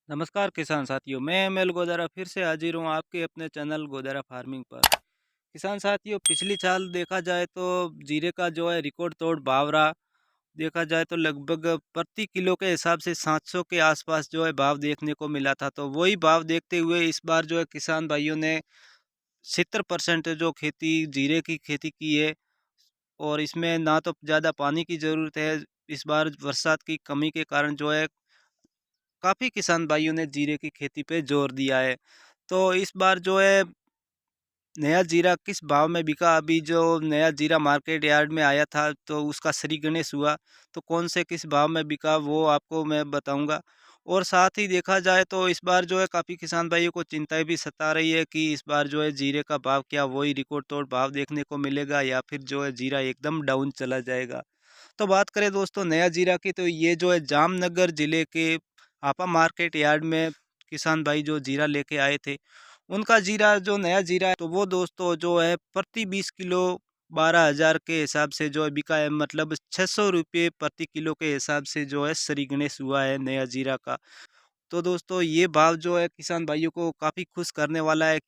नमस्कार किसान साथियों, मैं एमएल गोदारा फिर से हाजिर हूँ आपके अपने चैनल गोदारा फार्मिंग पर। किसान साथियों, पिछली साल देखा जाए तो जीरे का जो है रिकॉर्ड तोड़ भाव रहा। देखा जाए तो लगभग प्रति किलो के हिसाब से 700 के आसपास जो है भाव देखने को मिला था। तो वही भाव देखते हुए इस बार जो है किसान भाइयों ने 70% जो खेती जीरे की खेती की है, और इसमें ना तो ज़्यादा पानी की ज़रूरत है। इस बार बरसात की कमी के कारण जो है काफ़ी किसान भाइयों ने जीरे की खेती पे जोर दिया है। तो इस बार जो है नया जीरा किस भाव में बिका, अभी जो नया जीरा मार्केट यार्ड में आया था तो उसका श्री गणेश हुआ, तो कौन से किस भाव में बिका वो आपको मैं बताऊंगा। और साथ ही देखा जाए तो इस बार जो है काफ़ी किसान भाइयों को चिंताएं भी सता रही है कि इस बार जो है जीरे का भाव क्या वही रिकॉर्ड तोड़ भाव देखने को मिलेगा या फिर जो है जीरा एकदम डाउन चला जाएगा। तो बात करें दोस्तों नया जीरा की, तो ये जो है जामनगर ज़िले के आपा मार्केट यार्ड में किसान भाई जो जीरा लेके आए थे, उनका जीरा जो नया जीरा है तो वो दोस्तों जो है प्रति 20 किलो 12,000 के हिसाब से जो है बिका है। मतलब 600 रुपये प्रति किलो के हिसाब से जो है श्री गणेश हुआ है नया जीरा का। तो दोस्तों ये भाव जो है किसान भाइयों को काफ़ी खुश करने वाला है।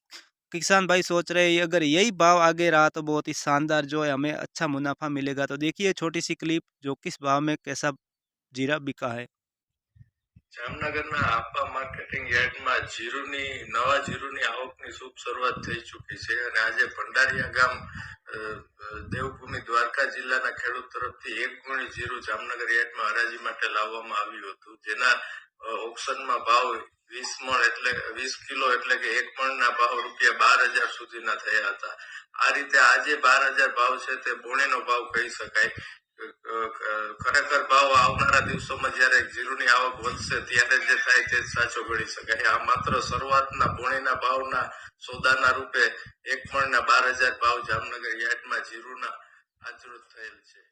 किसान भाई सोच रहे हैं अगर यही भाव आगे रहा तो बहुत ही शानदार जो है हमें अच्छा मुनाफा मिलेगा। तो देखिए छोटी सी क्लिप जो किस भाव में कैसा जीरा बिका है। જામનગરના આપા માર્કેટિંગ યાર્ડમાં નવા જીરુની આવકની શુભ શરૂઆત થઈ ચૂકી છે અને આજે ભંડારીયા ગામ દેવભૂમિ દ્વારકા જિલ્લાના ખેડૂત તરફથી 1 ગુણી જીરું જામનગર યાર્ડમાં હરાજી માટે લાવવામાં આવ્યું હતું, જેના ઓક્શનમાં ભાવ 20 મણ એટલે 20 કિલો એટલે કે 1 મણના ભાવ રૂપિયા 12,000 સુધીના થયા હતા। આ રીતે આજે 12,000 ભાવ છે તે બોણીનો ભાવ કહી શકાય। ખરેખર ભાવ આવનારા દિવસોમાં જ્યારે જીરુની આવક વધશે ત્યારે જે થાય તે સાચો ગણી શકાય। આ માત્ર શરૂઆતના બોણીના ભાવના સોદાના રૂપે 1 મણના 12,000 ભાવ જામનગર યાર્ડમાં જીરુના આજરોજ થયેલ છે।